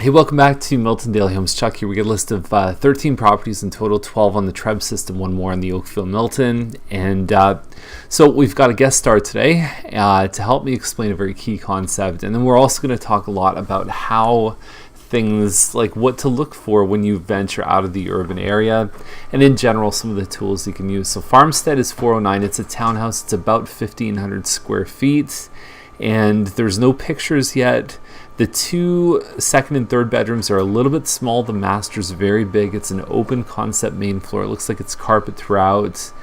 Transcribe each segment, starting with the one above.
Hey, welcome back to Milton Daily Homes. Chuck here. We got a list of 13 properties in total, 12 on the Treb system, one more on the Oakville Milton. And so we've got a guest star today to help me explain a very key concept. And then we're also going to talk a lot about how things like what to look for when you venture out of the urban area, and in general some of the tools you can use. So Farmstead is 409. It's a townhouse. It's about 1,500 square feet, and there's no pictures yet. The two second and third bedrooms are a little bit small. The master's very big. It's an open concept main floor. It looks like it's carpet throughout.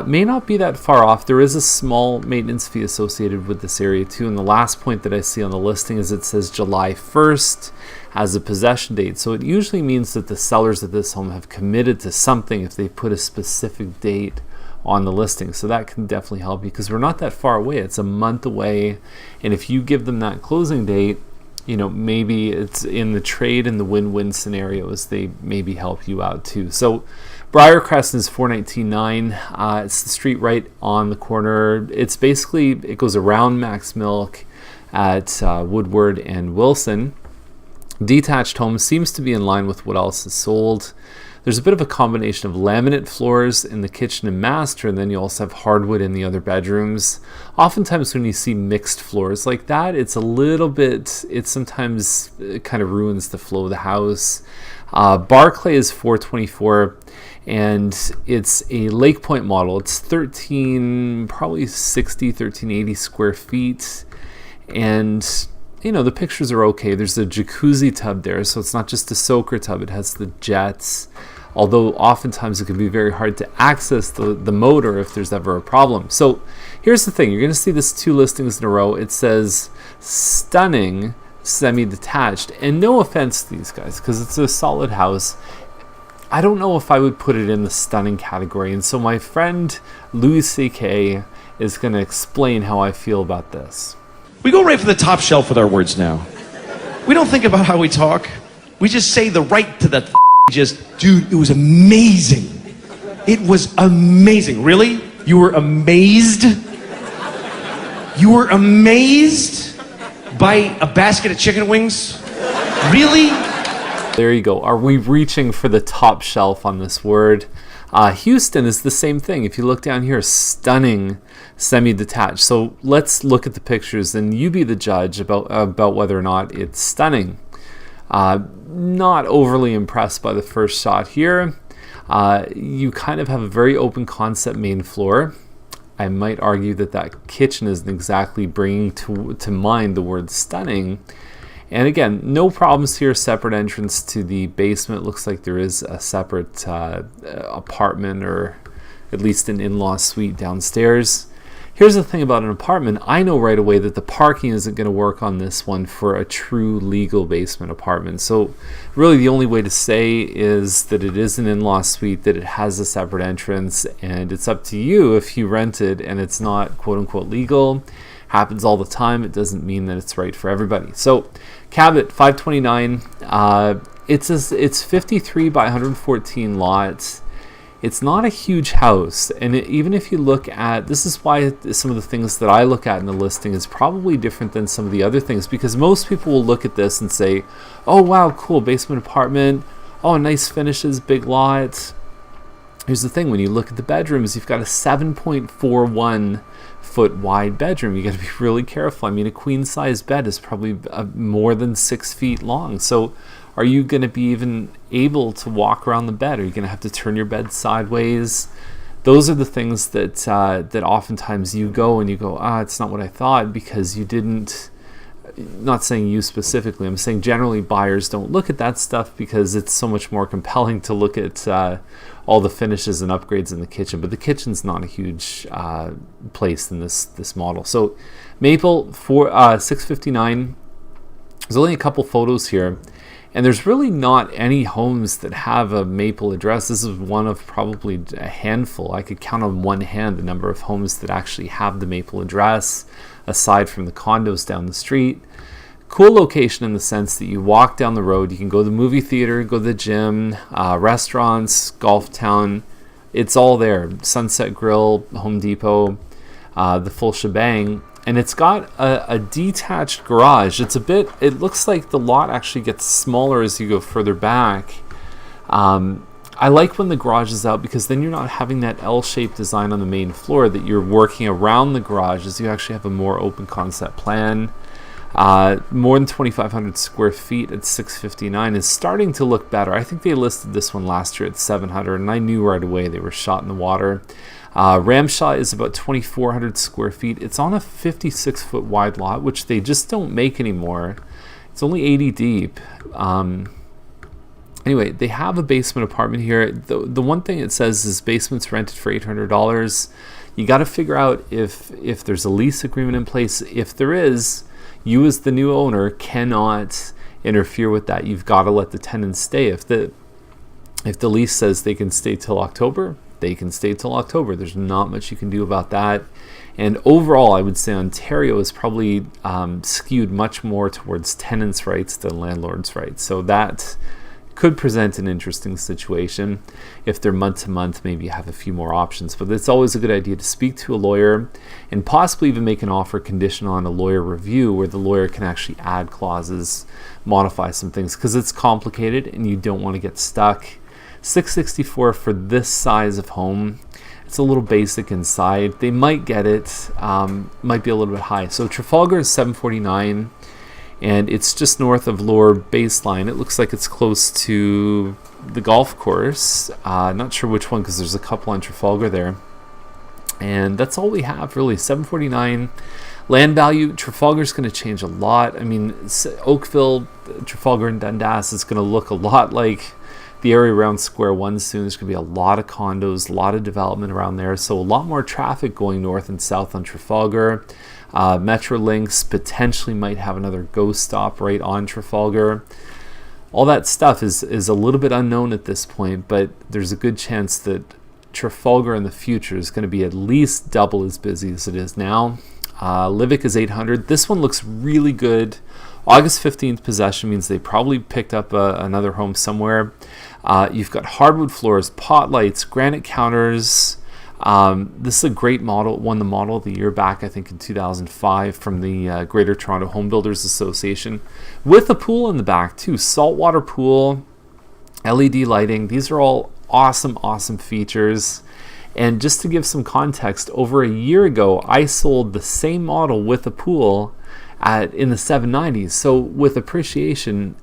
May not be that far off. There is a small maintenance fee associated with this area too. And the last point that I see on the listing is it says July 1st as a possession date. So it usually means that the sellers of this home have committed to something if they put a specific date on the listing. So that can definitely help you because we're not that far away. It's a month away. And if you give them that closing date, you know, maybe it's in the trade and the win-win scenarios, they maybe help you out too. So Briarcrest is 419.9. It's the street right on the corner. It's basically, it goes around Max Milk at Woodward and Wilson. Detached home, seems to be in line with what else is sold. There's a bit of a combination of laminate floors in the kitchen and master, and then you also have hardwood in the other bedrooms. Oftentimes when you see mixed floors like that, it's a little bit, it sometimes kind of ruins the flow of the house. Barclay is 424, and it's a Lake Point model. It's 1380 square feet, and you know, the pictures are okay. There's a jacuzzi tub there, so it's not just a soaker tub, it has the jets. Although oftentimes it can be very hard to access the motor if there's ever a problem. So here's the thing, you're gonna see this two listings in a row. It says stunning semi-detached, and no offense to these guys, because it's a solid house. I don't know if I would put it in the stunning category, and so my friend Louis C.K. is gonna explain how I feel about this. We go right for the top shelf with our words now. We don't think about how we talk. We just say the right to that dude, it was amazing. It was amazing. Really? You were amazed? You were amazed by a basket of chicken wings? Really? There you go. Are we reaching for the top shelf on this word? Houston is the same thing. If you look down here, stunning semi-detached. So let's look at the pictures and you be the judge about whether or not it's stunning. Not overly impressed by the first shot here. You kind of have a very open concept main floor. I might argue that kitchen isn't exactly bringing to mind the word stunning. And again, no problems here. Separate entrance to the basement. Looks like there is a separate apartment, or at least an in-law suite downstairs. Here's the thing about an apartment. I know right away that the parking isn't going to work on this one for a true legal basement apartment. So really the only way to say is that it is an in-law suite, that it has a separate entrance, and it's up to you if you rent it and it's not quote-unquote legal. Happens all the time. It doesn't mean that it's right for everybody. So Cabot 529, it's 53 by 114 lots. It's not a huge house, and even if you look at, this is why some of the things that I look at in the listing is probably different than some of the other things, because most people will look at this and say, oh wow, cool, basement apartment, oh nice finishes, big lot. Here's the thing, when you look at the bedrooms, you've got a 7.41 foot wide bedroom. You got to be really careful. I mean, a queen size bed is probably more than 6 feet long. So are you going to be even able to walk around the bed? Are you going to have to turn your bed sideways? Those are the things that that oftentimes you go and you go, it's not what I thought, because you didn't. Not saying you specifically, I'm saying generally buyers don't look at that stuff because it's so much more compelling to look at all the finishes and upgrades in the kitchen. But the kitchen's not a huge place in this model. So Maple for 659. There's only a couple photos here, and there's really not any homes that have a Maple address. This is one of probably a handful. I could count on one hand the number of homes that actually have the Maple address, aside from the condos down the street. Cool location in the sense that you walk down the road, you can go to the movie theater, go to the gym, restaurants, golf town. It's all there. Sunset Grill, Home Depot, the full shebang. and it's got a detached garage. It looks like the lot actually gets smaller as you go further back. I like when the garage is out because then you're not having that L-shaped design on the main floor, that you're working around the garage as you actually have a more open concept plan. More than 2,500 square feet at $659 is starting to look better. I think they listed this one last year at $700, and I knew right away they were shot in the water. Ramshaw is about 2,400 square feet. It's on a 56-foot wide lot, which they just don't make anymore. It's only 80 deep. Anyway, they have a basement apartment here. The one thing it says is basement's rented for $800. You got to figure out if there's a lease agreement in place. If there is, you as the new owner cannot interfere with that. You've got to let the tenants stay. If the lease says they can stay till October, they can stay till October. There's not much you can do about that. And overall, I would say Ontario is probably skewed much more towards tenants' rights than landlords' rights. So that could present an interesting situation. If they're month to month, maybe you have a few more options, but it's always a good idea to speak to a lawyer and possibly even make an offer conditional on a lawyer review, where the lawyer can actually add clauses, modify some things, because it's complicated and you don't want to get stuck. $664 for this size of home. It's a little basic inside. They might get it, might be a little bit high. So Trafalgar is $749. And it's just north of Lower Baseline. It looks like it's close to the golf course. Not sure which one, because there's a couple on Trafalgar there. And that's all we have, really. $749. Land value, Trafalgar's going to change a lot. I mean, Oakville, Trafalgar, and Dundas is going to look a lot like the area around Square One soon. There's going to be a lot of condos, a lot of development around there. So a lot more traffic going north and south on Trafalgar. Metrolinx potentially might have another GO stop right on Trafalgar. All that stuff is a little bit unknown at this point, but there's a good chance that Trafalgar in the future is going to be at least double as busy as it is now. Livick is $800. This one looks really good. August 15th possession means they probably picked up another home somewhere. You've got hardwood floors, pot lights, granite counters. This is a great model. It won the Model of the Year back, I think, in 2005 from the Greater Toronto Home Builders Association, with a pool in the back too. Saltwater pool, LED lighting. These are all awesome features. And just to give some context, over a year ago, I sold the same model with a pool in the $790s. So with appreciation,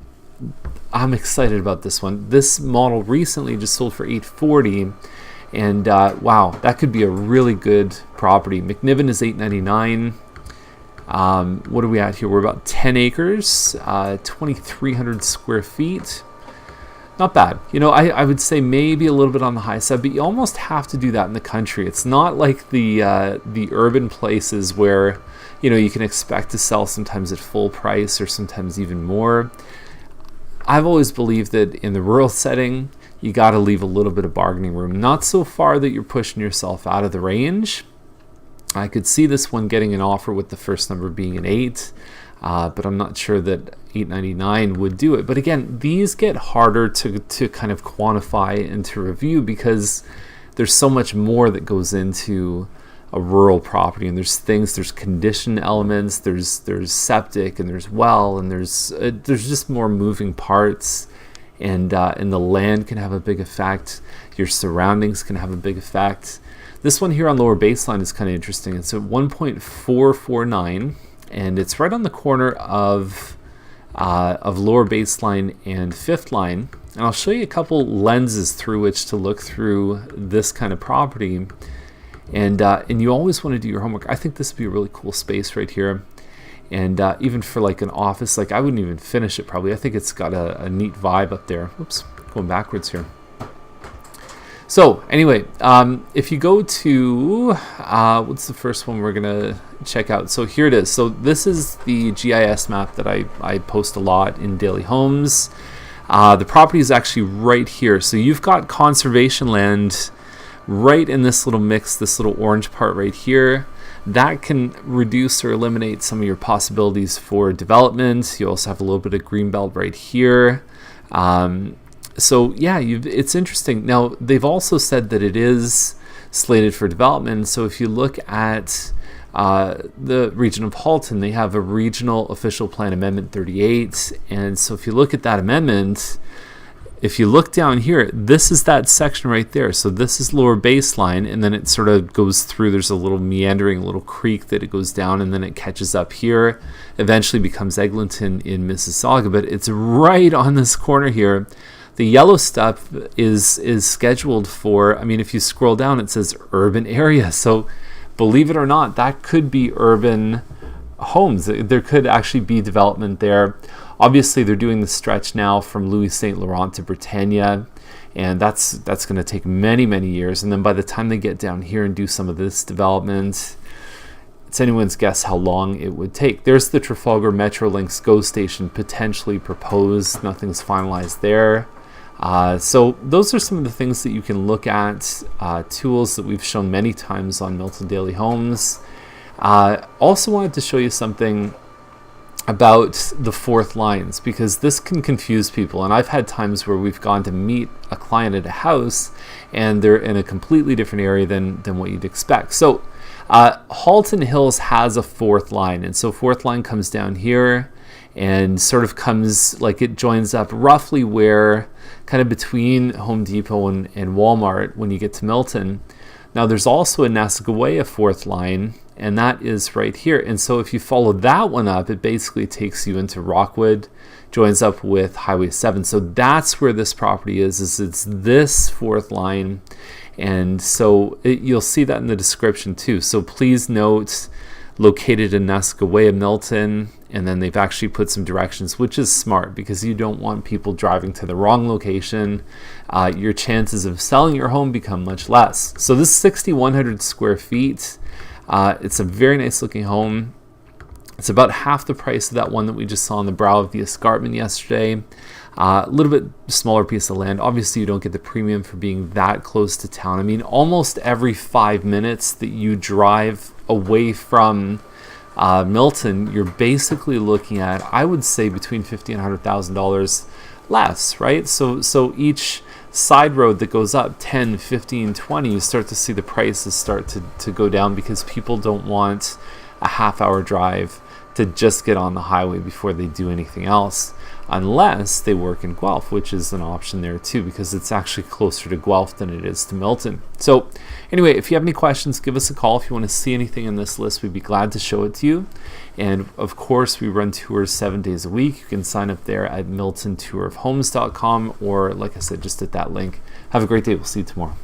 I'm excited about this one. This model recently just sold for $840. And wow, that could be a really good property. McNiven is $899. What are we at here? We're about 10 acres, 2,300 square feet. Not bad. You know, I would say maybe a little bit on the high side, but you almost have to do that in the country. It's not like the urban places where, you know, you can expect to sell sometimes at full price or sometimes even more. I've always believed that in the rural setting, you got to leave a little bit of bargaining room. Not so far that you're pushing yourself out of the range. I could see this one getting an offer with the first number being an 8, but I'm not sure that $899 would do it. But again, these get harder to kind of quantify and to review because there's so much more that goes into a rural property, and there's condition elements, there's septic, and there's well, and there's just more moving parts. And the land can have a big effect. Your surroundings can have a big effect. This one here on Lower Baseline is kind of interesting. It's at 1.449, and it's right on the corner of Lower Baseline and Fifth Line. And I'll show you a couple lenses through which to look through this kind of property. And you always want to do your homework. I think this would be a really cool space right here. And even for like an office, like I wouldn't even finish it probably. I think it's got a neat vibe up there. Oops, going backwards here. So anyway, if you go to, what's the first one we're gonna check out? So here it is. So this is the GIS map that I post a lot in Daily Homes. The property is actually right here. So you've got conservation land right in this little mix, this little orange part right here. That can reduce or eliminate some of your possibilities for development. You also have a little bit of greenbelt right here. So yeah, it's interesting. Now, they've also said that it is slated for development. So if you look at the region of Halton, they have a Regional Official Plan Amendment 38. And so if you look at that amendment, if you look down here, this is that section right there. So this is Lower Baseline, and then it sort of goes through. There's a little meandering little creek that it goes down, and then it catches up here. Eventually becomes Eglinton in Mississauga, but it's right on this corner here. The yellow stuff is scheduled for, I mean, if you scroll down, it says urban area. So believe it or not, that could be urban homes. There could actually be development there. Obviously, they're doing the stretch now from Louis Saint Laurent to Britannia, and that's going to take many, many years. And then by the time they get down here and do some of this development, it's anyone's guess how long it would take. There's the Trafalgar Metrolinx GO station potentially proposed. Nothing's finalized there. So those are some of the things that you can look at, tools that we've shown many times on Milton Daily Homes. Also wanted to show you something about the fourth lines, because this can confuse people, and I've had times where we've gone to meet a client at a house and they're in a completely different area than what you'd expect. So Halton Hills has a fourth line, and so fourth line comes down here and sort of comes, like, it joins up roughly where kind of between Home Depot and Walmart when you get to Milton. Now there's also a Nassagaweya fourth line, and that is right here. And so if you follow that one up, it basically takes you into Rockwood, joins up with Highway 7. So that's where this property is it's this fourth line. And so you'll see that in the description too. So please note, located in Nassagaweya, Milton, and then they've actually put some directions, which is smart because you don't want people driving to the wrong location. Your chances of selling your home become much less. So this is 6,100 square feet. It's a very nice looking home. It's about half the price of that one that we just saw on the brow of the escarpment yesterday. A little bit smaller piece of land. Obviously, you don't get the premium for being that close to town. I mean, almost every 5 minutes that you drive away from Milton, you're basically looking at, I would say, between $50,000 and $100,000 less, right? So each side road that goes up 10, 15, 20, you start to see the prices start to go down because people don't want a half-hour drive to just get on the highway before they do anything else, unless they work in Guelph, which is an option there too, because it's actually closer to Guelph than it is to Milton. So anyway, if you have any questions, give us a call. If you want to see anything in this list, we'd be glad to show it to you. And of course, we run tours 7 days a week. You can sign up there at miltontourofhomes.com, or like I said, just at that link. Have a great day. We'll see you tomorrow.